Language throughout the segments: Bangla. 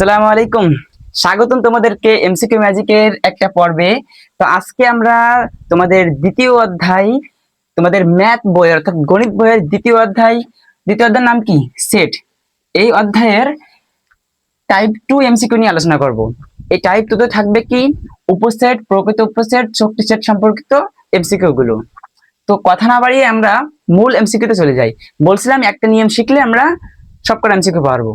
সালামু আলাইকুম। স্বাগতম তোমাদেরকে এমসিকিউ ম্যাজিকের একটা পর্বে। তো আজকে আমরা তোমাদের দ্বিতীয় অধ্যায়, তোমাদের ম্যাথ বই অর্থাৎ গণিত বইয়ের দ্বিতীয় অধ্যায়ের নাম কি? সেট। এই অধ্যায়ের টাইপ 2 এমসিকিউ নিয়ে আলোচনা করব। এই টাইপ 2 তে থাকবে কি? উপসেট, প্রকৃত উপসেট, শক্তি সেট সম্পর্কিত এমসিকিউ গুলো। তো কথা না বাড়িয়ে আমরা মূল এমসিকিউ তে চলে যাই। বলছিলাম একটা নিয়ম শিখলে আমরা সবকটা এমসিকিউ পারবো।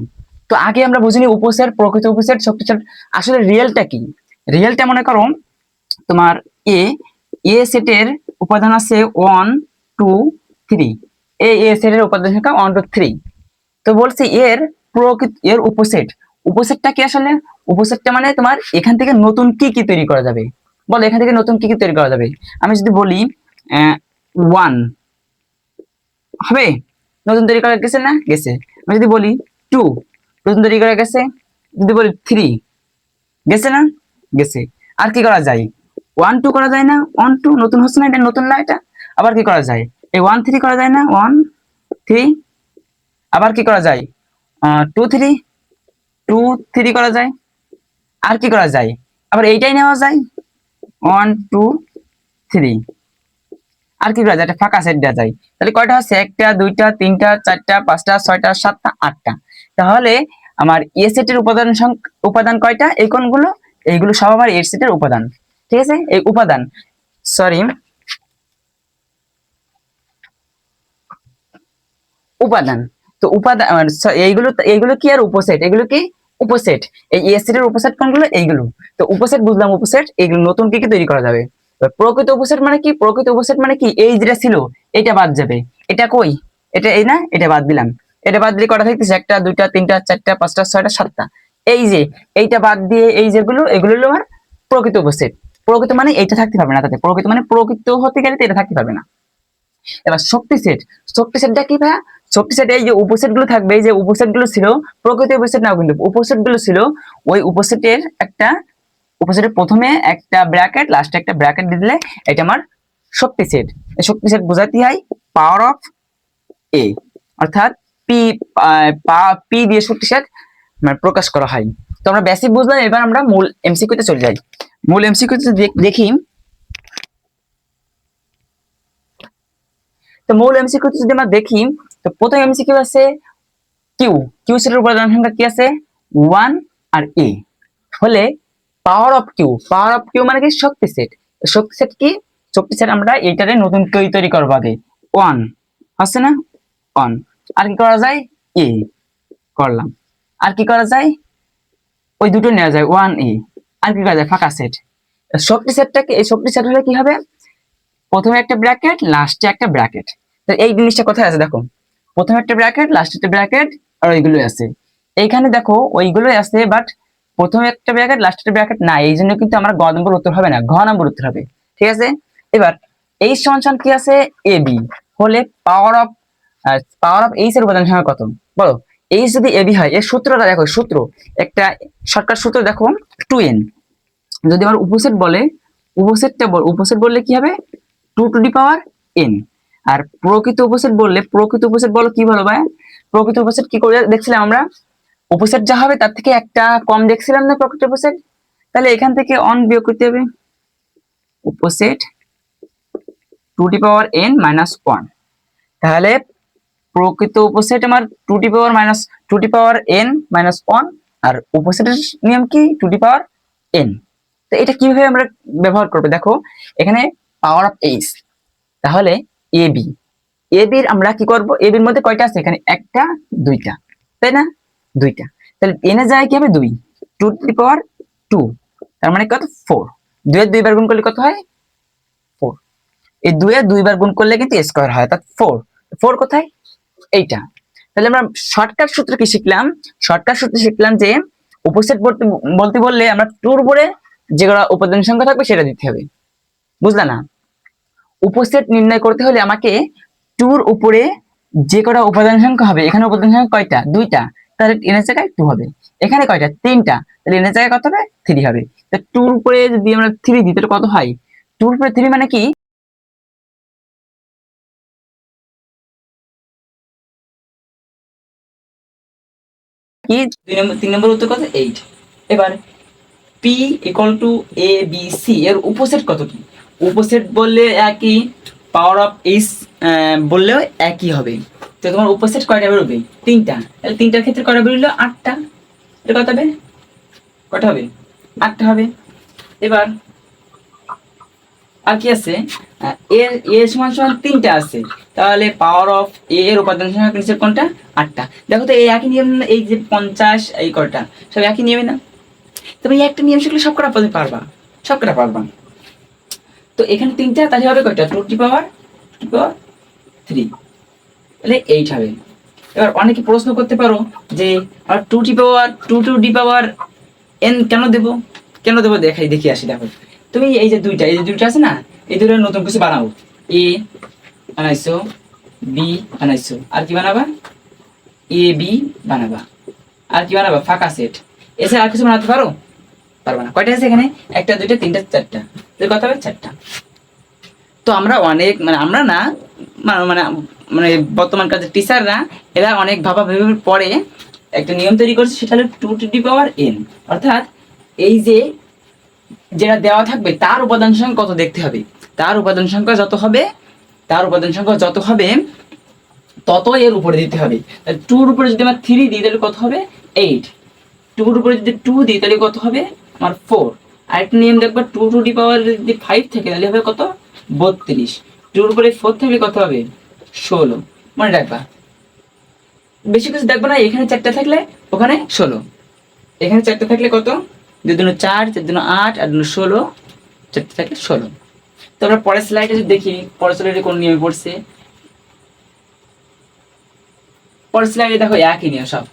তো আগে আমরা বুঝিনি উপসেট, প্রকৃত উপসেট, শক্তিশালী। আসলে রিয়েলটা কি? রিয়েলটা মনে করো তোমার এ এ সেটের উপাদান আছে 1 2 3। এ সেটের উপাদান সংখ্যা 1 2 3। তো বলছি এর উপসেট। উপসেটটা কি আসলে? উপসেটটা মানে তোমার এখান থেকে নতুন কি কি তৈরি করা যাবে। বলো এখান থেকে নতুন কি কি তৈরি করা যাবে। আমি যদি বলি 1 হবে, নতুন তৈরি করা গেছে না? গেছে। আমি যদি বলি 2, নতুন তৈরি করা গেছে। যদি বলি 3, গেছে না? গেছে। আর কি করা যায়? 1 2 করা যায় না? 1 2 নতুন হচ্ছে না, এটা নতুন না এটা। আবার কি করা যায়? এই 1 3 করা যায় না? 1 3। আবার কি করা যায়? 2 3, 2 3 করা যায়। আর কি করা যায়? আবার এইটাই নেওয়া যায়, 1 2 3। আর কি করা যায়? একটা ফাঁকা সেট দেওয়া যায়। তাহলে কয়টা হচ্ছে? একটা, দুইটা, তিনটা, চারটা, পাঁচটা, ছয়টা, সাতটা, আটটা। তাহলে আমার এ সেটের উপাদান কয়টা? এই কোনগুলো? এইগুলো সব আমার এ সেটের উপাদান। ঠিক আছে, এই উপাদান, সরি, উপাদান। তো উপাদান এইগুলো এইগুলো কি আর উপসেট? এগুলো কি? উপসেট। এই এ সেটের উপসেট কোনগুলো? এইগুলো। তো উপসেট বুঝলাম, উপসেট এইগুলো নতুন কি কি তৈরি করা যাবে। প্রকৃত উপসেট মানে কি? প্রকৃত উপসেট মানে কি? এই যেটা ছিল এটা বাদ যাবে। এটা কই? এটা এই না, এটা বাদ দিলাম। এটা বাদ দিলে কটা থাকতেছে? একটা, দুইটা, তিনটা, চারটা, পাঁচটা, ছয়টা, সাতটা। এই যে এইটা বাদ দিয়ে এই যেগুলো, এগুলো হলো আমার প্রকৃত উপসেট। প্রকৃত মানে এইটা থাকতে পারবে না, তাতে প্রকৃত মানে প্রকৃত হতে গেলে তো এটা থাকতে পারবে না। এবার শক্তি সেট। শক্তি সেটটা কি ভাইয়া? শক্তি সেট এই যে উপসেট গুলো থাকবে, এই যে উপসেট গুলো ছিল প্রকৃত উপসেট নাও, কিন্তু উপসেট গুলো ছিল ওই উপসেটের একটা, উপসেটের প্রথমে একটা ব্র্যাকেট, লাস্টে একটা ব্র্যাকেট দিয়ে দিলে এটা আমার শক্তি সেট। এই শক্তি সেট বোঝাতে হয় পাওয়ার অফ এ, অর্থাৎ পি, পি দিয়ে শক্তি সেট মানে প্রকাশ করা হয়। তো আমরা বেসিক বুঝলাম, এবার আমরা মূল এমসিকিউ তে চলে যাই। মূল এমসিকিউ তে দেখি। তো মূল এমসিকিউ যদি আমরা দেখি, তো প্রথম এমসিকিউ আছে কিউ। কিউ সেটের উপাদান সংখ্যা কি আছে? 1 আর এ হলে power of Q. Power of Q মানে কি? শক্তি সেট। শক্তি সেট কি? শক্তি সেট আমরা এইটারে নতুন কিউ তৈরি করবো আগে। 1 আছে না? 1। আর কি করা যায়? এ করলাম। আর কি করা যায়? ওই দুটো নেওয়া যায়, 1 এ। আর কি করা যায়? ফাঁকা সেট। শক্তি সেটটা কি? এই শক্তি সেট হলে কি হবে? প্রথমে একটা ব্র্যাকেট, লাস্টে একটা ব্র্যাকেট। তো এই জিনিসটা কোথায় আছে দেখো, প্রথমে একটা ব্র্যাকেট, লাস্টে একটা ব্র্যাকেট, আর ওইগুলোই আছে। এইখানে দেখো ওইগুলোই আছে, বাট প্রথমে একটা ব্র্যাকেট, লাস্টে একটা ব্র্যাকেট না। এই জন্য কিন্তু আমরা গ নম্বর উত্তর হবে না, ঘ নম্বর উত্তর হবে। ঠিক আছে। এবার এই সমান কি আছে? এ বি হলে পাওয়ার অফ এইচ এর উপাদান সংখ্যা কত? বলো। এইচ যদি এবি হয়, এর সূত্রটা দেখো, সূত্র একটা শর্টকাট সূত্র দেখো, 2n। যদি আমার উপসেট বললে কি হবে? 2 টু দি পাওয়ার n। আর প্রকৃত উপসেট বললে, প্রকৃত উপসেট বলো কি বলো ভাই? প্রকৃত উপসেট কি করে দেখছিলাম আমরা? উপসেট যা হবে তার থেকে একটা কম দেখছিলাম না প্রকৃত উপসেট? তাহলে এখান থেকে অন বিয়োগ করতে হবে। উপসেট 2 two the power n minus 1। তাহলে প্রকৃত উপসেট আমার 2 two the power minus 2 two the power n minus 1। আর উপসেটের নিয়ম কি? 2 টু দি পাওয়ার n। তো এটা কিভাবে আমরা ব্যবহার করবো দেখো, এখানে পাওয়ার অফ এইচ, তাহলে এ বি। এ বির আমরা কি করব? এ বির মধ্যে কয়টা আছে? এখানে একটা, দুইটা, তাই না? দুইটা। তাহলে এনে যায় কি হবে? 2, 2 টু দি পাওয়ার 2, তার মানে কত? 4। 2 এর 2 বার গুণ করলে কত হয়? 4। এই 2 এর 2 বার গুণ করলে কিন্তু স্কয়ার হয়, অর্থাৎ 4। 4 কোথায়? এইটা। তাহলে আমরা শর্টকাট সূত্র কি শিখলাম? শর্টকাট সূত্র শিখলাম যে উপসেট বলতে বললে আমরা 2 এর উপরে যেগুলো উপাদান সংখ্যা থাকবে সেটা দিতে হবে। বুঝলা না? উপসেট নির্ণয় করতে হলে আমাকে 2 এর উপরে যে কটা উপাদান সংখ্যা হবে, এখানে উপাদান সংখ্যা কয়টা? 2টা, তাহলে n এর জায়গায় 2 হবে। এখানে কয়টা? 3টা, তাহলে n এর জায়গায় কত হবে? 3 হবে। তো 2 এর উপরে যদি আমরা 3 দিই তাহলে কত হয়? 2 এর উপরে 3 মানে কি? কি 3 নম্বর উত্তর কত 8। এবার P equal to A B C এর উপসেট কত কি? উপসেট বললে একই, পাওয়ার অফ এইচ বললেও একই হবে। তো তোমার উপসেট কয়টা বেরোবে? 3টা। তাহলে 3টার ক্ষেত্রে কয়টা বেরোলো? 8টা। এটা কত হবে? কয়টা হবে? 8টা হবে। এবার আর কি আছে? এর এ সমান সমান 3টা আছে, তাহলে পাওয়ার অফ এ এর উপাদান সংখ্যা নিচে কোনটা? 8টা। দেখো তো এই একই নিয়ম না? এই যে 50 এই কয়টা সব একই নিয়মে না? তবে এই একটা নিয়ম শিখলে সব কটা পারবা, সব কটা পারবা। তো এখানে 3টা, তাহলে হবে কয়টা? 2^3, তাহলে 8 হবে। এবার অনেকে প্রশ্ন করতে পারো যে আর 2^2 n কেন দেবো? কেন দেবো দেখি আসি। দেখো তুমি এই যে দুইটা আছে না, এই দুটো নতুন কিছু বানাও। এ বানাইছো, বি বানাইছো, আর কি বানাবা? এ বি বানাবা, আর কি বানাবা? ফাঁকা সেট। এছাড়া আর কিছু বানাতে পারো? পারবা না। কয়টা আছে এখানে? 1, 2, 3, 4টা। কত হবে? 4টা। তো আমরা অনেক আমরা না মানে মানে বর্তমানকার যে টিচাররা এরা অনেক ভেবে পরে একটা নিয়ম তৈরি করছে, সেটা হলো 2^n, অর্থাৎ এই যে যেটা দেওয়া থাকবে তার উপাদান সংখ্যা কত দেখতে হবে। তার উপাদান সংখ্যা যত হবে তত এর উপরে দিতে হবে। তাহলে 2 এর উপরে যদি আমরা 3 দিই তাহলে কত হবে? 8। 2 এর উপরে যদি 2 দিই তাহলে কত হবে? আমার 4। আরেকটা নিয়ম দেখবা, 2^5 যদি 5 থাকে তাহলে হবে কত? 32। 2 এর উপরে 4 থাকলে কত হবে? 16। মনে রাখবা, বেশি কিছু দেখবা না। এখানে 4টা থাকলে ওখানে 16, এখানে 4টা থাকলে কত? 2 × 4, 4 × 8, 8 × 16, 4টা থাকলে 16। তো আমরা পরের স্লাইডে যদি দেখি, পরের স্লাইডে কোন নিয়মে পড়ছে। পরের স্লাইডে দেখো একই নিয়ম, সব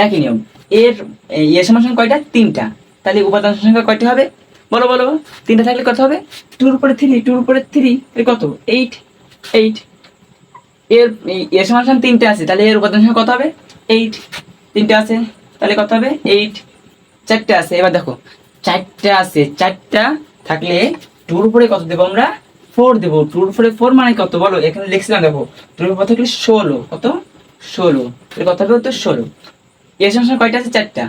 একই নিয়ম। এর এর সমান কয়টা? 3টা। তাহলে উপাদান সংখ্যা কয়টা হবে? বলো বলো। 3টা থাকলে কত হবে? 2 এর উপরে 3, 2 এর উপরে 3 এর কত? 8। 8 এর সমান 3টা আছে, তাহলে এর উপাদান সংখ্যা কত হবে? 8। 3টা আছে, তাহলে কত হবে? 8। 4টা আছে, এবার দেখো 4টা আছে, 4টা থাকলে 2 এর উপরে কত দেবো আমরা? 4 দেবো। 2 এর উপরে 4 মানে কত বলো? এখানে লিখছিলাম, দেখো 2 এর উপর থাকলে 16, কত? 16। এর কত হবে? তো 16। এর সমান কয়টা আছে? 4টা।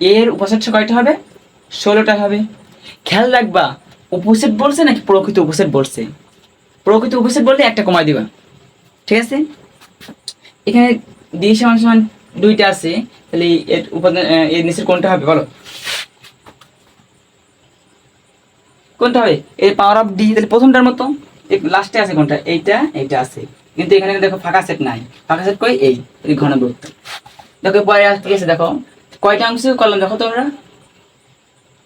এর উপসেট কয়টা হবে? 16টা হবে। খেয়াল রাখবা, উপসেট বলছে নাকি প্রকৃত উপসেট বলছে? প্রকৃত উপসেট বললে একটা কমাই দিবা, ঠিক আছে? এখানে d সমান 2টা আছে, তাহলে এর উপাদান এর নিচের কোনটা হবে বলো? কোনটা হবে? এর পাওয়ার অফ d। তাহলে প্রথমটার মতো লাস্টে আছে কোনটা? এইটা আছে, কিন্তু এখানে দেখো ফাঁকা সেট নাই। ফাঁকা সেট কই? এই ঘনবৃত্ত। দেখো পরে ঠিক আছে, দেখো কয়টা অংশ করলাম দেখো তোমরা,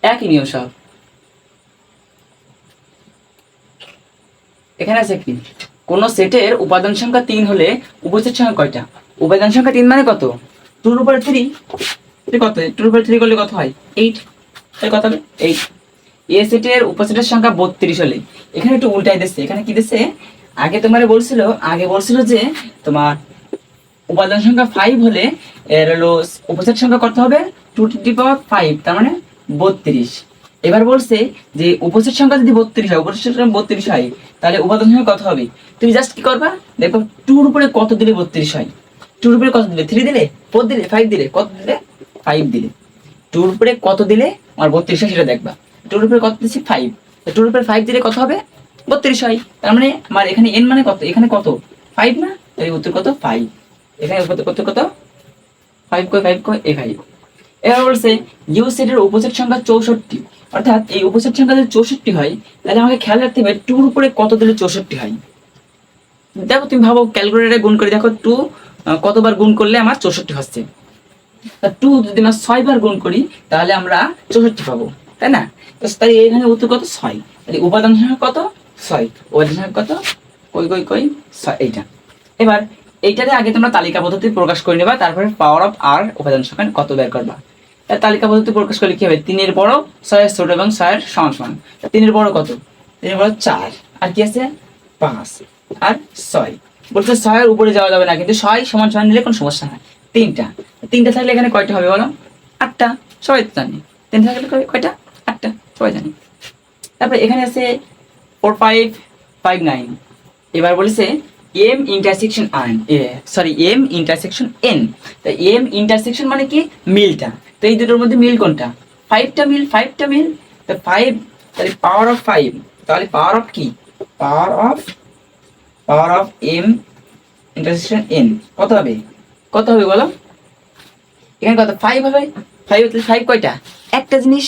একই নিয়ম সব। এখানে আছে কি? কোন সেটের উপাদান সংখ্যা 3 হলে উপসেট সংখ্যা কয়টা? উপাদান সংখ্যা 3 মানে কত? 2 এর উপরে 3 কত? 2 এর উপরে 3 করলে কত হয়? 8। তাহলে কত হবে? 8। এ সেটের উপসেটের সংখ্যা 32 হলে, এখানে একটু উল্টাই দিচ্ছে। এখানে কি দিচ্ছে? আগে বলছিল যে তোমার উপাদান সংখ্যা 5 হলে এর হলো উপসেট সংখ্যা কত হবে? 2^5, তার মানে 32। এবার বলছে যে উপসেট সংখ্যা যদি 32 হয়, উপসেট সংখ্যা 32 হয়, তাহলে উপাদান সংখ্যা কত হবে? তুমি জাস্ট কি করবা, দেখো 2 এর উপরে কত দিলে 32 হয়? 2 এর উপরে কত দিলে? 3 দিলে, 4 দিলে, 5 দিলে, কত দিলে? 5 দিলে। 2 এর উপরে কত দিলে আমার 32 হয় সেটা দেখবা। 2 এর উপরে কত দিচ্ছি? 5। 2 এর উপরে 5 দিলে কত হবে? 32 হয়। তার মানে আমার এখানে n মানে কত? এখানে কত? 5 না? তাই উত্তর কত? 5। এখানে কত? 5 কই? এই 5। এবার বলছে ইউ সেটের উপসেট সংখ্যা 64, অর্থাৎ এই উপসেট সংখ্যা যদি 64 হয়, তাহলে আমাকে খেয়াল রাখতে হবে 2 এর উপরে কত দিলে 64 হয়। দেখো তুমি ভাবো, ক্যালকুলেটরে গুণ করে দেখো 2 কতবার গুণ করলে আমার 64 হচ্ছে। তা 2 যদি আমরা 6 বার গুণ করি তাহলে আমরা 64 পাবো, তাই না? তো তাই এখানে উত্তর কত? 6। তাহলে উপাদান সংখ্যা কত? 6। উপাদান সংখ্যা কত? কই 6, এইটা। এবার এইটারে আগে তোমরা তালিকা পদ্ধতি প্রকাশ করে নেবা, তারপরে পাওয়ার অফ আর উপাদান সংখ্যা কত বের করবা। তার তালিকা পদ্ধতি প্রকাশ করলে কি হবে? 3 এর বড়, 6 এর ছোট এবং 6 এর সমান। 3 এর বড় কত? 3 এর বড় 4, আর কি আছে? 5 আর 6। বলতে 6 এর উপরে যাওয়া যাবে না, কিন্তু 6 সমান নিলে কোনো সমস্যা নাই। 3টা থাকলে এখানে কয়টা হবে বলো? 8টা। সবাই তো জানি 3 থাকলে কয়টা? 8টা, সবাই জানি। তারপরে এখানে আছে 4, 5, 5, 9। এবার বলেছে M intersection M intersection N. তো এম ইন্টারসেকশন মানে কি, মিলটা। তো এই দুটোর মধ্যে মিল কোনটা, ফাইভটা মিল। তো ফাইভ, তাহলে পাওয়ার অফ ফাইভ, তাহলে পাওয়ার অফ কি, power of M intersection N কত হবে, কত হবে বলো, এখানে কত, ফাইভ হবে। ফাইভ, ফাইভ কয়টা, একটা জিনিস,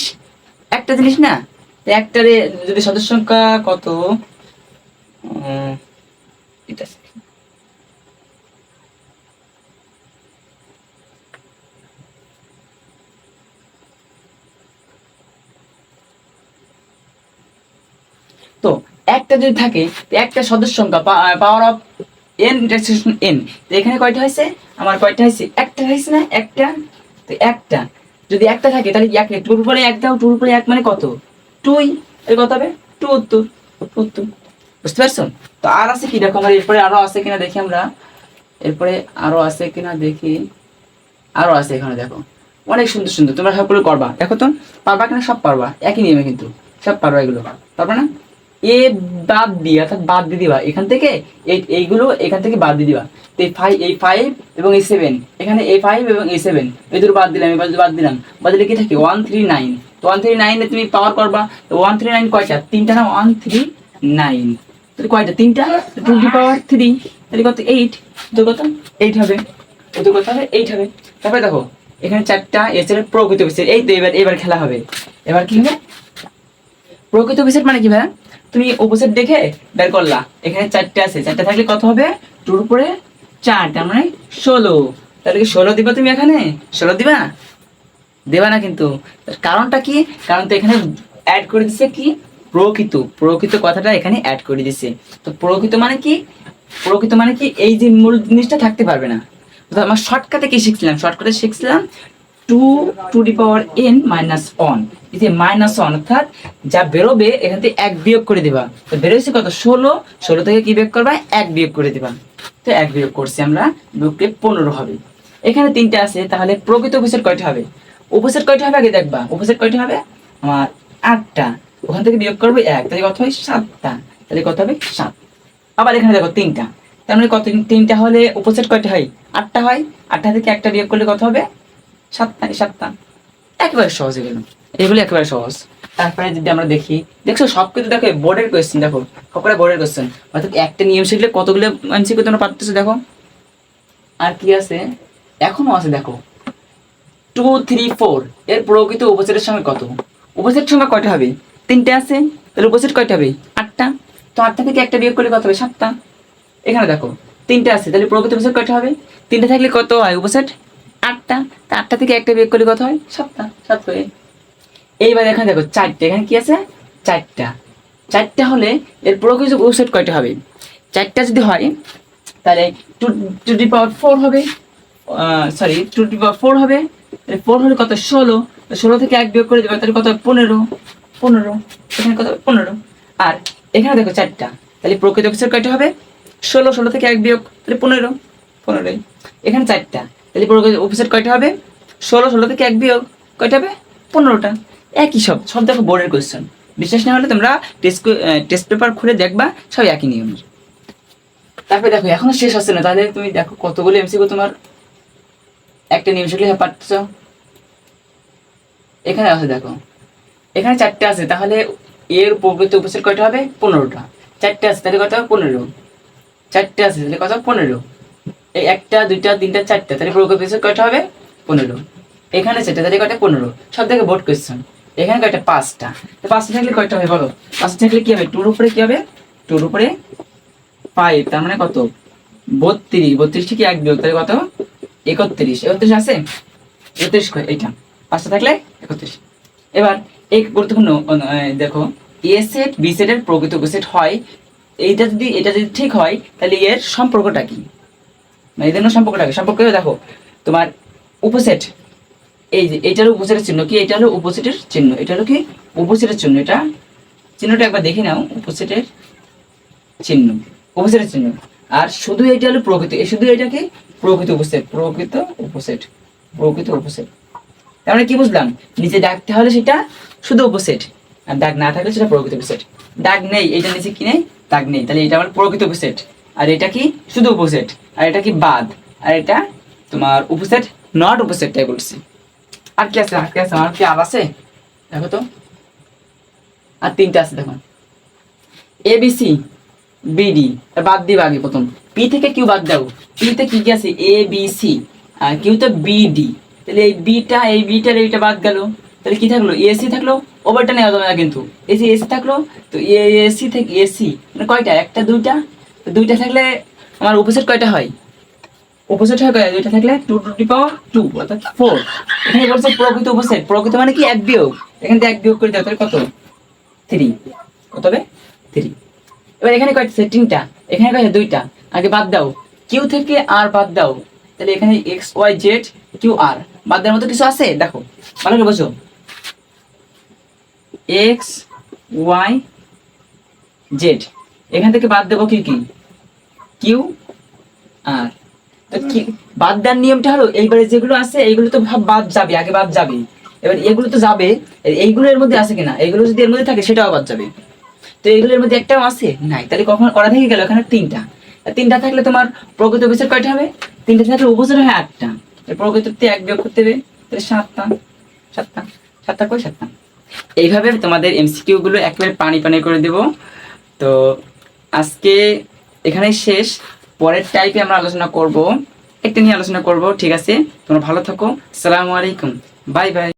একটা জিনিস না। একটারে যদি সদস্য সংখ্যা কত, এটা তো একটা যদি থাকে, একটা সদস্য সংখ্যা power of N intersection N, তো এখানে কয়টা হয়েছে, আমার কয়টা হয়েছে, একটা হয়েছে না, একটা। তো একটা যদি একটা থাকে তাহলে এক, টুর উপরে এক দাও, টুর উপরে এক মানে কত, টুই, এর কত হবে, টু উত্তর, উত্তর। বুঝতে পারছো? তো আর আছে কি দেখো, আমার এরপরে আরো আছে কিনা দেখি আমরা, এরপরে আরো আছে কিনা দেখি, আরো আছে এখানে দেখো, অনেক সুন্দর সুন্দর, তোমরা সবগুলো করবা, দেখো তো পারবা কিনা, সব পারবা, একই নিয়মে কিন্তু সব পারবা, এগুলো পারবা না। এ বাদ দিয়ে, অর্থাৎ বাদ দিয়ে দিবা এখান থেকে, এইগুলো এখান থেকে বাদ দিয়ে দিবা। তো এই ফাইভ এবং এই সেভেন, এখানে এই ফাইভ এবং এই সেভেন, এই দুটো বাদ দিলাম, এবার বাদ দিলাম, বাদ দিলে কি থাকে, 139। তো 139 তুমি পাওয়ার করবা, তো 139 কয়টা, তিনটা না, 139, তাহলে কয়টা, তিনটা, টু দি পাওয়ার থ্রি, তাহলে কত, এইট, তো কত, এইট হবে, ওদের কত হবে, এইট হবে। তারপরে দেখো এখানে চারটা এসের প্রকৃত বিশেষ, এই তো এবার খেলা হবে। এবার কি হবে, প্রকৃত বিশেষ মানে কি ভাই, তুমি অপোজিট দেখে বের করলা, এখানে চারটে আছে, চারটে থাকলে কত হবে, টুর উপরে চার, তার মানে 16। তাহলে কি 16 দিবা তুমি, এখানে 16 দিবা, দেবা না কিন্তু। কারণটা কি, কারণ তো এখানে অ্যাড করে দিছে কি, প্রকৃত কথাটা এখানে অ্যাড করে দিছে। তো প্রকৃত মানে কি, প্রকৃত মানে কি, এই যে মূল জিনিসটা থাকতে পারবে না। তো আমার শর্টকাটে কি শিখছিলাম, শর্টকাটে শিখছিলাম two to the power n minus one, এই যে মাইনাস ওয়ান, অর্থাৎ যা বেরোবে এখান থেকে এক বিয়োগ করে দিবা। তো বেরোচ্ছে কত, 16, 16 থেকে কি বিয়োগ করবা, এক বিয়োগ করে দিবা। তো এক বিয়োগ করছি আমরা, বিয়োগকে 15 হবে। এখানে তিনটে আছে, তাহলে প্রকৃত উপসেট কয়টা হবে, উপসেট কয়টা হবে আগে দেখবা, উপসেট কয়টা হবে আমার, 8টা। ওখান থেকে বিয়োগ করবো এক, তাহলে কত হয়, 7টা, তাহলে কত হবে, 7। আবার এখানে দেখো তিনটা, তার মানে কত, তিনটা হলে উপসেট কয়টা হয়, 8টা হয়। 8টা থেকে একটা বিয়োগ করলে কত হবে, 7টা, 7টা। একেবারে সহজ এগুলো, এগুলো একেবারে সহজ। তারপরে যদি আমরা দেখি, দেখছো সবকিছু দেখো বোর্ডের কোয়েশ্চেন, দেখো সবকটা বোর্ডের কোয়েশ্চেন, অর্থাৎ একটা নিয়ম শিখলে কতগুলো এমসিকিউ তোমরা পারতেছো দেখো। আর কি আছে, এখনো আছে দেখো, 2, 3, 4 এর প্রকৃত উপসেটের সঙ্গে কত, উপসেট সংখ্যা কয়টা হবে, তিনটে আছে, তাহলে উপসেট কয়টা হবে, 8টা। তো 8টা থেকে একটা বিয়োগ করলে কত হবে, 7টা। এখানে দেখো তিনটে আছে, তাহলে প্রকৃত উপসেট কয়টা হবে, তিনটে থাকলে কত হয় উপসেট, 8টা। তা 8টা থেকে একটা বিয়োগ করলে কত হয়, 7টা, 7 করে। এইবার এখানে দেখো চারটে, এখানে কি আছে, চারটা, চারটা হলে এর প্রকৃত উপসেট কয়টা হবে, চারটা যদি হয় তাহলে টু টু দি পাওয়ার 4 হবে, সরি, টু দি পাওয়ার 4 হবে। 4 হলে কত, 16, 16 থেকে এক বিয়োগ করে দেবে, তাহলে কত, 15, 15, এখানে কত, 15। আর এখানে দেখো চারটা, তাহলে প্রকৃত উপসেট কয়টা হবে, 16, 16 থেকে এক বিয়োগ, তাহলে 15, 15। এখানে চারটা, তাহলে প্রকৃত উপসেট কয়টা হবে, 16, 16 থেকে এক বিয়োগ কয়টা হবে, 15টা। একই সব সব দেখো বোর্ডের কোয়েশ্চেন, বিশ্বাস না হলে তোমরা টেস্ট পেপার খুলে দেখবা, সব একই নিয়মের। তারপরে দেখো এখনো শেষ হচ্ছে না, তাহলে তুমি দেখো কতগুলো এমসিকিউ তোমার একটা নিয়ম শিখলে পারতেছ। এখানে আছে দেখো, এখানে চারটে আছে, তাহলে এর প্রকৃত উপসেট কয়টা হবে, 15টা। চারটে আছে তাহলে কত হবে, 15, চারটে আছে তাহলে কত, 15। এই একটা, দুইটা, তিনটা, চারটা, তাহলে প্রকৃত উপসেট কয়টা হবে, 15। এখানে চারটে, তাহলে কয়টা, 15। সব থেকে বোর্ড কোয়েশ্চেন। এখানে কয়টা, 5টা। তো 5টা থাকলে কয়টা হবে বলো, 5টা থাকলে কি হবে, টুর উপরে কি হবে, টুর উপরে 5, তার মানে কত, 32, 32 থেকে এক বিয়োগ, তাহলে কত, 31, 31 আছে, 31 এইটা, 5টা থাকলে 31। এবার এই গুরুত্বপূর্ণ দেখো, এ সেট বি সেটের প্রকৃত উপসেট হয়, এটা যদি ঠিক হয় তাহলে এর সম্পর্কটা কি, মানে এদের মধ্যে সম্পর্কটা কি, সম্পর্ক দেখো তোমার উপসেট, এই যে এইটার উপসেটের চিহ্ন কি, এটা হলো উপসেটের চিহ্ন, এটা হলো কি উপসেটের চিহ্ন, এটা চিহ্নটা একবার দেখে নাও, উপসেটের চিহ্ন, উপসেটের চিহ্ন। আর শুধু এটা হলো প্রকৃত, এই শুধু এটা কি প্রকৃত উপসেট, প্রকৃত উপসেট, প্রকৃত উপসেট। তার মানে কি বুঝলাম, নিচে দাগ তাহলে সেটা শুধু উপসেট, আর দাগ না থাকলে সেটা প্রকৃত উপসেট। দাগ নেই, এটা নিচে কি নেই, দাগ নেই, তাহলে এটা আমার প্রকৃত উপসেট, আর এটা কি শুধু অপোজিট, আর এটা কি বাদ, আর এটা তোমার অপোজিট নট অপোজিটটাই বলছি। আর কি আছে, আর কি আছে, আর কি আর আছে দেখো তো, আর তিনটা আছে দেখো, এ বি সি বিডি, বাদ দিবা আগে প্রথম, পি থেকে কিউ বাদ দাও, পি তে কি কি আছে এ বি সি, আর কিউ তো বিডি, তাহলে এই বিটা এই বিটার এইটা বাদ গেল, তাহলে কি থাকলো এসি থাকলো, ওভারটা নেওয়া যাবে না কিন্তু, এসি এসি থাকলো, তো এসি থেকে এসি মানে কয়টা, একটা দুইটা, তো দুইটা থাকলে আমার অপোজিট কয়টা হয়, অপোজিট হয় কয়টা, দুইটা থাকলে two to the power two অর্থাৎ ফোর। এখানে বলছে প্রকৃত অপোজিট, প্রকৃত মানে কি এক বিয়োগ, এখান থেকে এক বিয়োগ করে দাও তাহলে কত, থ্রি, কত হবে থ্রি। এবার এখানে কয়টা আছে তিনটা, এখানে কয়টা দুইটা, আগে বাদ দাও, কিউ থেকে আর বাদ দাও, তাহলে এখানে x Y Z Q R বাদ দেওয়ার মতো কিছু আছে দেখো, ভালো করে বোঝো, এক্স ওয়াই জেড, এখান থেকে বাদ দেবো কি কি কিউ আর, তো কি বাদ দেওয়ার নিয়মটা হলো এইবারে যেগুলো আছে এইগুলো তো ভাব বাদ যাবে, আগে বাদ যাবে, এবার এগুলো তো যাবে, এইগুলো এর মধ্যে আছে কিনা, এগুলো যদি এর মধ্যে থাকে সেটাও বাদ যাবে, তো এগুলোর মধ্যে একটাও আছে নাই, তাহলে কখন করা থেকে গেল এখানে তিনটা, আর তিনটা থাকলে তোমার প্রকৃত অপোজিট কয়টা হবে, তিনটা থাকলে অপোজিট হয় আটটা, প্রকৃততে এক বিয়োগ করতে হবে, তাহলে সাতটা, সাতটা, সাতটা করে সাতটা। এইভাবে তোমাদের এমসিকিউ গুলো একেবারে পানি পানি করে দেব। তো আজকে এখানেই শেষ, পরের টাইপে আমরা আলোচনা করব, একটা নিয়ে আলোচনা করব, ঠিক আছে, তোমরা ভালো থাকো, আসসালামু আলাইকুম, বাই বাই।